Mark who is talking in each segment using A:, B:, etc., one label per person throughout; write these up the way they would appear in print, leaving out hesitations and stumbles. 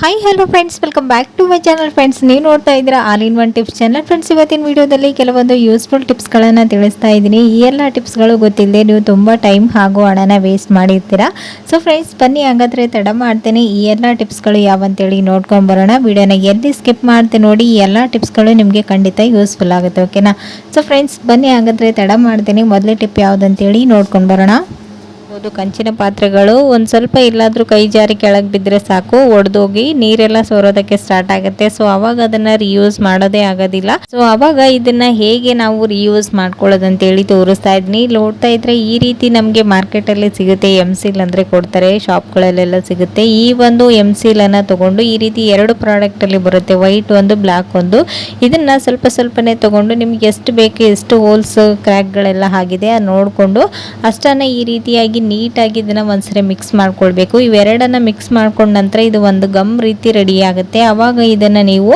A: Hi hello friends, welcome back to my channel. Friends, ನೀವು ನೋಡ್ತಾ ಇದ್ದೀರಾ all in one tips channel. Friends, ಇವತ್ತಿನ ವಿಡಿಯೋದಲ್ಲಿ ಕೆಲವೊಂದು ಯೂಸ್ಫುಲ್ ಟಿಪ್ಸ್ಗಳನ್ನು ತಿಳಿಸ್ತಾ ಇದ್ದೀನಿ. ಈ ಎಲ್ಲ ಟಿಪ್ಸ್ಗಳು ಗೊತ್ತಿಲ್ಲದೆ ನೀವು ತುಂಬ ಟೈಮ್ ಹಾಗೂ ಹಣನ ವೇಸ್ಟ್ ಮಾಡಿರ್ತೀರಾ. ಸೊ ಫ್ರೆಂಡ್ಸ್, ಬನ್ನಿ ಹಾಗಾದರೆ ತಡ ಮಾಡ್ತೇನೆ ಈ ಎಲ್ಲ ಟಿಪ್ಸ್ಗಳು ಯಾವಂತೇಳಿ ನೋಡ್ಕೊಂಡು ಬರೋಣ. ವಿಡಿಯೋನ ಎಲ್ಲಿ ಸ್ಕಿಪ್ ಮಾಡ್ತೀನಿ ನೋಡಿ, ಈ ಎಲ್ಲ ಟಿಪ್ಸ್ಗಳು ನಿಮಗೆ ಖಂಡಿತ ಯೂಸ್ಫುಲ್ ಆಗುತ್ತೆ, ಓಕೆನಾ. ಸೊ ಫ್ರೆಂಡ್ಸ್, ಬನ್ನಿ ಹಾಗಾದರೆ ತಡ ಮಾಡ್ತೀನಿ. ಮೊದಲೇ ಟಿಪ್ ಯಾವುದಂತೇಳಿ ನೋಡ್ಕೊಂಡು ಬರೋಣ. ಕಂಚಿನ ಪಾತ್ರೆಗಳು ಒಂದು ಸ್ವಲ್ಪ ಎಲ್ಲಾದರೂ ಕೈ ಜಾರಿ ಕೆಳಗೆ ಬಿದ್ದರೆ ಸಾಕು, ಒಡೆದೋಗಿ ನೀರೆಲ್ಲ ಸೋರೋದಕ್ಕೆ ಸ್ಟಾರ್ಟ್ ಆಗುತ್ತೆ. ಸೊ ಅವಾಗ ಅದನ್ನ ರಿಯೂಸ್ ಮಾಡೋದೇ ಆಗೋದಿಲ್ಲ. ಸೊ ಅವಾಗ ಇದನ್ನ ಹೇಗೆ ನಾವು ರಿಯೂಸ್ ಮಾಡ್ಕೊಳ್ಳೋದು ಅಂತೇಳಿ ತೋರಿಸ್ತಾ ಇದ್ದೀನಿ. ನೋಡ್ತಾ ಇದ್ರೆ ಈ ರೀತಿ ನಮಗೆ ಮಾರ್ಕೆಟಲ್ಲಿ ಸಿಗುತ್ತೆ. ಎಮ್-ಸೀಲ್ ಅಂದರೆ ಕೊಡ್ತಾರೆ, ಶಾಪ್ಗಳಲ್ಲೆಲ್ಲ ಸಿಗುತ್ತೆ. ಈ ಒಂದು ಎಮ್-ಸೀಲನ್ನು ತಗೊಂಡು ಈ ರೀತಿ ಎರಡು ಪ್ರಾಡಕ್ಟಲ್ಲಿ ಬರುತ್ತೆ, ವೈಟ್ ಒಂದು, ಬ್ಲ್ಯಾಕ್ ಒಂದು. ಇದನ್ನ ಸ್ವಲ್ಪ ಸ್ವಲ್ಪನೇ ತಗೊಂಡು ನಿಮ್ಗೆ ಎಷ್ಟು ಬೇಕು, ಎಷ್ಟು ಹೋಲ್ಸ್ ಕ್ರ್ಯಾಕ್ಗಳೆಲ್ಲ ಆಗಿದೆ ನೋಡಿಕೊಂಡು ಅಷ್ಟನ್ನು ಈ ರೀತಿಯಾಗಿ ನೀಟಾಗಿ ಇದನ್ನ ಒಂದ್ಸರಿ ಮಿಕ್ಸ್ ಮಾಡ್ಕೊಳ್ಬೇಕು. ಇವೆರಡನ್ನ ಮಿಕ್ಸ್ ಮಾಡ್ಕೊಂಡ ನಂತರ ಇದು ಒಂದು ಗಮ್ ರೀತಿ ರೆಡಿ ಆಗುತ್ತೆ. ಅವಾಗ ಇದನ್ನ ನೀವು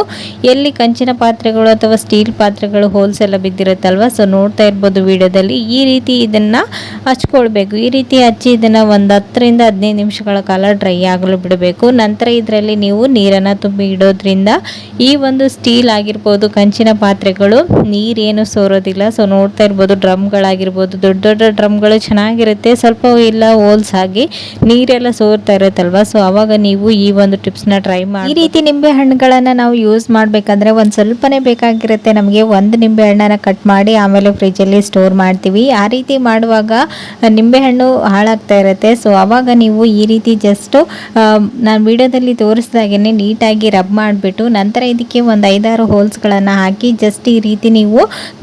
A: ಎಲ್ಲಿ ಕಂಚಿನ ಪಾತ್ರೆಗಳು ಅಥವಾ ಸ್ಟೀಲ್ ಪಾತ್ರೆಗಳು ಹೋಲ್ಸ್ ಎಲ್ಲ ಬಿದ್ದಿರುತ್ತಲ್ವ, ಸೊ ನೋಡ್ತಾ ಇರ್ಬೋದು ವಿಡಿಯೋದಲ್ಲಿ, ಈ ರೀತಿ ಇದನ್ನ ಹಚ್ಕೊಳ್ಬೇಕು. ಈ ರೀತಿ ಹಚ್ಚಿ ಇದನ್ನ ಒಂದು 10 ರಿಂದ 15 ನಿಮಿಷಗಳ ಕಾಲ ಡ್ರೈ ಆಗಲು ಬಿಡಬೇಕು. ನಂತರ ಇದರಲ್ಲಿ ನೀವು ನೀರನ್ನು ತುಂಬಿ ಇಡೋದ್ರಿಂದ ಈ ಒಂದು ಸ್ಟೀಲ್ ಆಗಿರ್ಬೋದು, ಕಂಚಿನ ಪಾತ್ರೆಗಳು ನೀರೇನು ಸೋರೋದಿಲ್ಲ. ಸೊ ನೋಡ್ತಾ ಇರ್ಬೋದು, ಡ್ರಮ್ಗಳಾಗಿರ್ಬೋದು, ದೊಡ್ಡ ದೊಡ್ಡ ಡ್ರಮ್ಗಳು ಚೆನ್ನಾಗಿರುತ್ತೆ. ಸ್ವಲ್ಪ ಇಲ್ಲ ಹೋಲ್ಸ್ ಆಗಿ ನೀರೆಲ್ಲ ಸೋರ್ತಾ ಇರುತ್ತಲ್ವಾ, ಸೊ ಅವಾಗ ನೀವು ಈ ಒಂದು ಟಿಪ್ಸ್ನ ಟ್ರೈ ಮಾಡಿ. ಈ ರೀತಿ ನಿಂಬೆ ಹಣ್ಣುಗಳನ್ನು ನಾವು ಯೂಸ್ ಮಾಡಬೇಕಂದ್ರೆ ಒಂದು ಸ್ವಲ್ಪನೇ ಬೇಕಾಗಿರುತ್ತೆ ನಮಗೆ. ಒಂದು ನಿಂಬೆ ಹಣ್ಣನ್ನು ಕಟ್ ಮಾಡಿ ಆಮೇಲೆ ಫ್ರಿಜ್ಜಲ್ಲಿ ಸ್ಟೋರ್ ಮಾಡ್ತೀವಿ. ಆ ರೀತಿ ಮಾಡುವಾಗ ನಿಂಬೆ ಹಣ್ಣು ಹಾಳಾಗ್ತಾ ಇರುತ್ತೆ. ಸೊ ಅವಾಗ ನೀವು ಈ ರೀತಿ ಜಸ್ಟ್ ನಾನು ವಿಡಿಯೋದಲ್ಲಿ ತೋರಿಸಿದಾಗೇ ನೀಟಾಗಿ ರಬ್ ಮಾಡಿಬಿಟ್ಟು ನಂತರ ಇದಕ್ಕೆ ಒಂದು 5-6 ಹೋಲ್ಸ್ಗಳನ್ನು ಹಾಕಿ ಜಸ್ಟ್ ಈ ರೀತಿ ನೀವು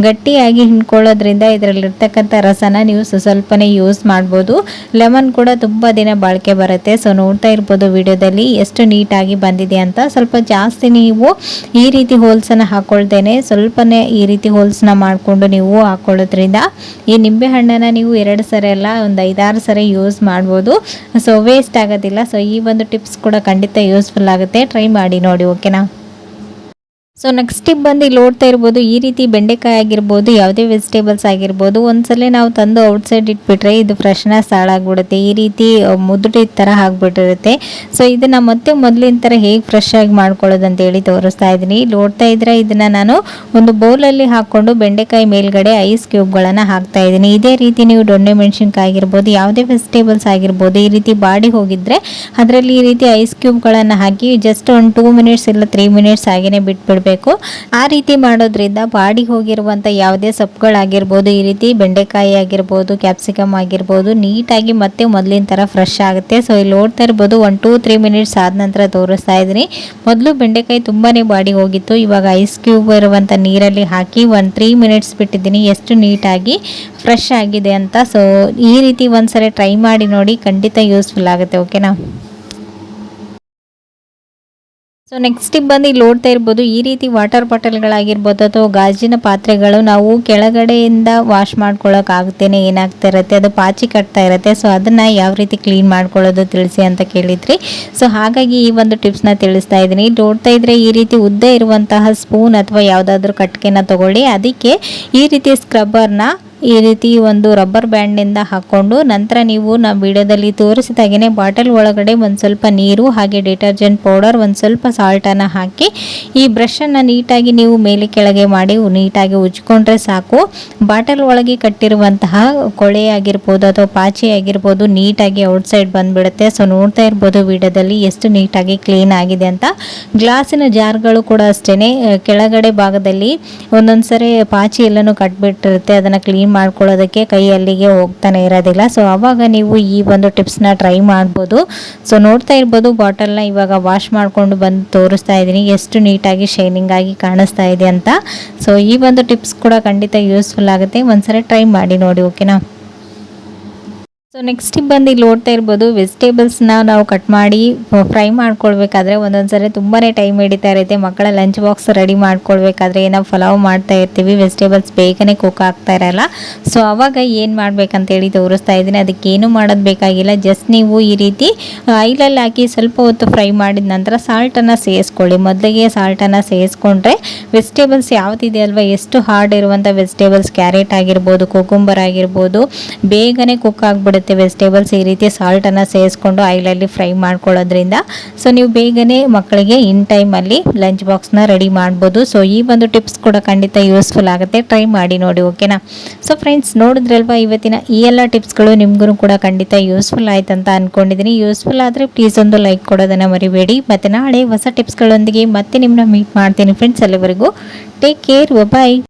A: ಗಟ್ಟಿಯಾಗಿ ಹಿಂಡ್ಕೊಳ್ಳೋದ್ರಿಂದ ಇದರಲ್ಲಿರ್ತಕ್ಕಂಥ ರಸನ ನೀವು ಸ್ವಲ್ಪನೇ ಯೂಸ್ ಮಾಡ್ಬೋದು. ಲೆಮನ್ ಕೂಡ ತುಂಬ ದಿನ ಬಾಳಿಕೆ ಬರುತ್ತೆ. ಸೊ ನೋಡ್ತಾ ಇರ್ಬೋದು ವಿಡಿಯೋದಲ್ಲಿ ಎಷ್ಟು ನೀಟಾಗಿ ಬಂದಿದೆ ಅಂತ. ಸ್ವಲ್ಪ ಜಾಸ್ತಿ ನೀವು ಈ ರೀತಿ ಹೋಲ್ಸನ್ನು ಹಾಕೊಳ್ತೇನೆ, ಸ್ವಲ್ಪನೇ ಈ ರೀತಿ ಹೋಲ್ಸ್ನ ಮಾಡಿಕೊಂಡು ನೀವು ಹಾಕೊಳ್ಳೋದ್ರಿಂದ ಈ ನಿಂಬೆ ಹಣ್ಣನ್ನು ನೀವು 2 ಸರಿ ಅಲ್ಲ, ಒಂದು 5-6 ಸರಿ ಯೂಸ್ ಮಾಡ್ಬೋದು. ಸೊ ವೇಸ್ಟ್ ಆಗೋದಿಲ್ಲ. ಸೊ ಈ ಒಂದು ಟಿಪ್ಸ್ ಕೂಡ ಖಂಡಿತ ಯೂಸ್ಫುಲ್ ಆಗುತ್ತೆ, ಟ್ರೈ ಮಾಡಿ ನೋಡಿ, ಓಕೆನಾ. ಸೊ ನೆಕ್ಸ್ಟ್ ಟಿಪ್ ಬಂದು ಇಲ್ಲಿ ನೋಡ್ತಾ ಇರ್ಬೋದು, ಈ ರೀತಿ ಬೆಂಡೆಕಾಯಿ ಆಗಿರ್ಬೋದು, ಯಾವುದೇ ವೆಜಿಟೇಬಲ್ಸ್ ಆಗಿರ್ಬೋದು, ಒಂದ್ಸಲ ನಾವು ತಂದು ಔಟ್ಸೈಡ್ ಇಟ್ಬಿಟ್ರೆ ಇದು ಫ್ರೆಶ್ನೆಸ್ ಹಾಳಾಗ್ಬಿಡುತ್ತೆ. ಈ ರೀತಿ ಮುದುಡಿ ಥರ ಆಗಿಬಿಟ್ಟಿರುತ್ತೆ. ಸೊ ಇದನ್ನು ಮತ್ತೆ ಮೊದಲಿನ ಥರ ಹೇಗೆ ಫ್ರೆಶ್ ಆಗಿ ಮಾಡ್ಕೊಳ್ಳೋದು ಅಂತೇಳಿ ತೋರಿಸ್ತಾ ಇದ್ದೀನಿ. ನೋಡ್ತಾ ಇದ್ರೆ ಇದನ್ನು ನಾನು ಒಂದು ಬೌಲಲ್ಲಿ ಹಾಕ್ಕೊಂಡು ಬೆಂಡೆಕಾಯಿ ಮೇಲ್ಗಡೆ ಐಸ್ ಕ್ಯೂಬ್ಗಳನ್ನು ಹಾಕ್ತಾ ಇದ್ದೀನಿ. ಇದೇ ರೀತಿ ನೀವು ದೊಣ್ಣೆ ಮೆಣಸಿನ್ಕಾಯಿ ಆಗಿರ್ಬೋದು, ಯಾವುದೇ ವೆಜಿಟೇಬಲ್ಸ್ ಆಗಿರ್ಬೋದು, ಈ ರೀತಿ ಬಾಡಿ ಹೋಗಿದ್ರೆ ಅದರಲ್ಲಿ ಈ ರೀತಿ ಐಸ್ ಕ್ಯೂಬ್ಗಳನ್ನು ಹಾಕಿ ಜಸ್ಟ್ ಒಂದು 2 ಮಿನಿಟ್ಸ್ ಇಲ್ಲ 3 ಮಿನಿಟ್ಸ್ ಹಾಗೇನೆ ಬಿಟ್ಬಿಡ್ಬೇಕು. ಆ ರೀತಿ ಮಾಡೋದ್ರಿಂದ ಬಾಡಿ ಹೋಗಿರುವಂಥ ಯಾವುದೇ ಸೊಪ್ಪುಗಳಾಗಿರ್ಬೋದು, ಈ ರೀತಿ ಬೆಂಡೆಕಾಯಿ ಆಗಿರ್ಬೋದು, ಕ್ಯಾಪ್ಸಿಕಮ್ ಆಗಿರ್ಬೋದು, ನೀಟಾಗಿ ಮತ್ತೆ ಮೊದಲಿನ ಥರ ಫ್ರೆಶ್ ಆಗುತ್ತೆ. ಸೊ ಇಲ್ಲಿ ನೋಡ್ತಾ ಇರ್ಬೋದು 1-2-3 ಮಿನಿಟ್ಸ್ ಆದ ನಂತರ ತೋರಿಸ್ತಾ ಇದ್ದೀನಿ. ಮೊದಲು ಬೆಂಡೆಕಾಯಿ ತುಂಬಾ ಬಾಡಿ ಹೋಗಿತ್ತು, ಇವಾಗ ಐಸ್ ಕ್ಯೂಬ್ ಇರುವಂಥ ನೀರಲ್ಲಿ ಹಾಕಿ 3 ಮಿನಿಟ್ಸ್ ಬಿಟ್ಟಿದ್ದೀನಿ, ಎಷ್ಟು ನೀಟಾಗಿ ಫ್ರೆಶ್ ಆಗಿದೆ ಅಂತ. ಸೊ ಈ ರೀತಿ ಒಂದ್ಸರಿ ಟ್ರೈ ಮಾಡಿ ನೋಡಿ, ಖಂಡಿತ ಯೂಸ್ಫುಲ್ ಆಗುತ್ತೆ, ಓಕೆನಾ. ಸೊ ನೆಕ್ಸ್ಟ್ ಟಿಪ್ ಬಂದು ಇಲ್ಲಿ ನೋಡ್ತಾ ಇರ್ಬೋದು, ಈ ರೀತಿ ವಾಟರ್ ಬಾಟಲ್ಗಳಾಗಿರ್ಬೋದು ಅಥವಾ ಗಾಜಿನ ಪಾತ್ರೆಗಳು ನಾವು ಕೆಳಗಡೆಯಿಂದ ವಾಶ್ ಮಾಡ್ಕೊಳ್ಳೋಕ್ಕಾಗುತ್ತೇನೆ ಏನಾಗ್ತಾ ಇರುತ್ತೆ, ಅದು ಪಾಚಿ ಕಟ್ತಾ ಇರುತ್ತೆ. ಸೊ ಅದನ್ನು ಯಾವ ರೀತಿ ಕ್ಲೀನ್ ಮಾಡ್ಕೊಳ್ಳೋದು ತಿಳಿಸಿ ಅಂತ ಕೇಳಿದ್ರಿ. ಸೊ ಹಾಗಾಗಿ ಈ ಒಂದು ಟಿಪ್ಸ್ನ ತಿಳಿಸ್ತಾ ಇದ್ದೀನಿ. ನೋಡ್ತಾ ಇದ್ರೆ ಈ ರೀತಿ ಉದ್ದ ಇರುವಂತಹ ಸ್ಪೂನ್ ಅಥವಾ ಯಾವುದಾದ್ರೂ ಕಟ್ಗೆನ ತಗೊಳ್ಳಿ, ಅದಕ್ಕೆ ಈ ರೀತಿ ಸ್ಕ್ರಬ್ಬರ್ನ ಈ ರೀತಿ ಒಂದು ರಬ್ಬರ್ ಬ್ಯಾಂಡ್ನಿಂದ ಹಾಕ್ಕೊಂಡು ನಂತರ ನೀವು ನಾವು ವಿಡಿಯೋದಲ್ಲಿ ತೋರಿಸಿದಾಗೇ ಬಾಟಲ್ ಒಳಗಡೆ ಒಂದು ಸ್ವಲ್ಪ ನೀರು ಹಾಗೆ ಡಿಟರ್ಜೆಂಟ್ ಪೌಡರ್, ಒಂದು ಸ್ವಲ್ಪ ಸಾಲ್ಟನ್ನು ಹಾಕಿ ಈ ಬ್ರಷನ್ನು ನೀಟಾಗಿ ನೀವು ಮೇಲೆ ಕೆಳಗೆ ಮಾಡಿ ನೀಟಾಗಿ ಉಜ್ಕೊಂಡ್ರೆ ಸಾಕು. ಬಾಟಲ್ ಒಳಗೆ ಕಟ್ಟಿರುವಂತಹ ಕೊಳೆ ಆಗಿರ್ಬೋದು ಅಥವಾ ಪಾಚಿ ಆಗಿರ್ಬೋದು ನೀಟಾಗಿ ಔಟ್ಸೈಡ್ ಬಂದುಬಿಡುತ್ತೆ. ಸೊ ನೋಡ್ತಾ ಇರ್ಬೋದು ವಿಡಿಯೋದಲ್ಲಿ ಎಷ್ಟು ನೀಟಾಗಿ ಕ್ಲೀನ್ ಆಗಿದೆ ಅಂತ. ಗ್ಲಾಸಿನ ಜಾರ್ಗಳು ಕೂಡ ಅಷ್ಟೇ, ಕೆಳಗಡೆ ಭಾಗದಲ್ಲಿ ಒಂದೊಂದು ಸರಿ ಪಾಚಿ ಎಲ್ಲನೂ ಕಟ್ಬಿಟ್ಟಿರುತ್ತೆ, ಅದನ್ನು ಕ್ಲೀನ್ ಮಾಡ್ಕೊಳ್ಳೋದಕ್ಕೆ ಕೈ ಅಲ್ಲಿಗೆ ಹೋಗ್ತಾನೆ ಇರೋದಿಲ್ಲ. ಸೊ ಅವಾಗ ನೀವು ಈ ಒಂದು ಟಿಪ್ಸ್ನ ಟ್ರೈ ಮಾಡ್ಬೋದು. ಸೊ ನೋಡ್ತಾ ಇರ್ಬೋದು ಬಾಟಲ್ನ ಇವಾಗ ವಾಶ್ ಮಾಡಿಕೊಂಡು ಬಂದು ತೋರಿಸ್ತಾ ಇದ್ದೀನಿ, ಎಷ್ಟು ನೀಟಾಗಿ ಶೈನಿಂಗ್ ಆಗಿ ಕಾಣಿಸ್ತಾ ಇದೆ ಅಂತ. ಸೊ ಈ ಒಂದು ಟಿಪ್ಸ್ ಕೂಡ ಖಂಡಿತ ಯೂಸ್ಫುಲ್ ಆಗುತ್ತೆ, ಒಂದ್ಸರಿ ಟ್ರೈ ಮಾಡಿ ನೋಡಿ, ಓಕೆನಾ. ಸೊ ನೆಕ್ಸ್ಟ್ ಟಿಪ್ ಬಂದು ಇಲ್ಲಿ ನೋಡ್ತಾ ಇರ್ಬೋದು, ವೆಜಿಟೇಬಲ್ಸ್ನ ನಾವು ಕಟ್ ಮಾಡಿ ಫ್ರೈ ಮಾಡ್ಕೊಳ್ಬೇಕಾದ್ರೆ ಒಂದೊಂದು ಸರಿ ತುಂಬಾ ಟೈಮ್ ಹಿಡಿತಾ ಇರುತ್ತೆ. ಮಕ್ಕಳ ಲಂಚ್ ಬಾಕ್ಸ್ ರೆಡಿ ಮಾಡ್ಕೊಳ್ಬೇಕಾದ್ರೆ ನಾವು ಪಲಾವ್ ಮಾಡ್ತಾ ಇರ್ತೀವಿ, ವೆಜಿಟೇಬಲ್ಸ್ ಬೇಗನೆ ಕುಕ್ ಆಗ್ತಾ ಇರಲ್ಲ. ಸೊ ಅವಾಗ ಏನು ಮಾಡ್ಬೇಕಂತೇಳಿ ತೋರಿಸ್ತಾ ಇದ್ದೀನಿ. ಅದಕ್ಕೇನು ಮಾಡೋದು ಬೇಕಾಗಿಲ್ಲ, ಜಸ್ಟ್ ನೀವು ಈ ರೀತಿ ಆಯಿಲಲ್ಲಿ ಹಾಕಿ ಸ್ವಲ್ಪ ಹೊತ್ತು ಫ್ರೈ ಮಾಡಿದ ನಂತರ ಸಾಲ್ಟನ್ನು ಸೇರಿಸ್ಕೊಳ್ಳಿ. ಮೊದಲಿಗೆ ಸಾಲ್ಟನ್ನು ಸೇರಿಸ್ಕೊಂಡ್ರೆ ವೆಜಿಟೇಬಲ್ಸ್ ಯಾವುದಿದೆ ಅಲ್ವಾ, ಎಷ್ಟು ಹಾರ್ಡ್ ಇರುವಂಥ ವೆಜಿಟೇಬಲ್ಸ್, ಕ್ಯಾರೆಟ್ ಆಗಿರ್ಬೋದು, ಕುಕುಂಬರ್ ಆಗಿರ್ಬೋದು, ಬೇಗನೆ ಕುಕ್ ಆಗಿಬಿಡುತ್ತೆ. ಮತ್ತು ವೆಜಿಟೇಬಲ್ಸ್ ಈ ರೀತಿ ಸಾಲ್ಟನ್ನು ಸೇರಿಸ್ಕೊಂಡು ಆಯಿಲಲ್ಲಿ ಫ್ರೈ ಮಾಡ್ಕೊಳ್ಳೋದ್ರಿಂದ ಸೊ ನೀವು ಬೇಗನೆ ಮಕ್ಕಳಿಗೆ ಇನ್ ಟೈಮಲ್ಲಿ ಲಂಚ್ ಬಾಕ್ಸ್ನ ರೆಡಿ ಮಾಡ್ಬೋದು. ಸೊ ಈ ಒಂದು ಟಿಪ್ಸ್ ಕೂಡ ಖಂಡಿತ ಯೂಸ್ಫುಲ್ ಆಗುತ್ತೆ, ಟ್ರೈ ಮಾಡಿ ನೋಡಿ, ಓಕೆನಾ. ಸೊ ಫ್ರೆಂಡ್ಸ್, ನೋಡಿದ್ರಲ್ವಾ ಇವತ್ತಿನ ಈ ಎಲ್ಲ ಟಿಪ್ಸ್ಗಳು ನಿಮಗೂ ಕೂಡ ಖಂಡಿತ ಯೂಸ್ಫುಲ್ ಆಯ್ತು ಅಂತ ಅಂದ್ಕೊಂಡಿದ್ದೀನಿ. ಯೂಸ್ಫುಲ್ ಆದರೆ ಪ್ಲೀಸ್ ಒಂದು ಲೈಕ್ ಕೊಡೋದನ್ನು ಮರಿಬೇಡಿ. ಮತ್ತು ನಾಳೆ ಹೊಸ ಟಿಪ್ಸ್ಗಳೊಂದಿಗೆ ಮತ್ತೆ ನಿಮ್ಮನ್ನ ಮೀಟ್ ಮಾಡ್ತೀನಿ ಫ್ರೆಂಡ್ಸ್. ಅಲ್ಲಿವರೆಗೂ ಟೇಕ್ ಕೇರ್, ಬಾಯ್.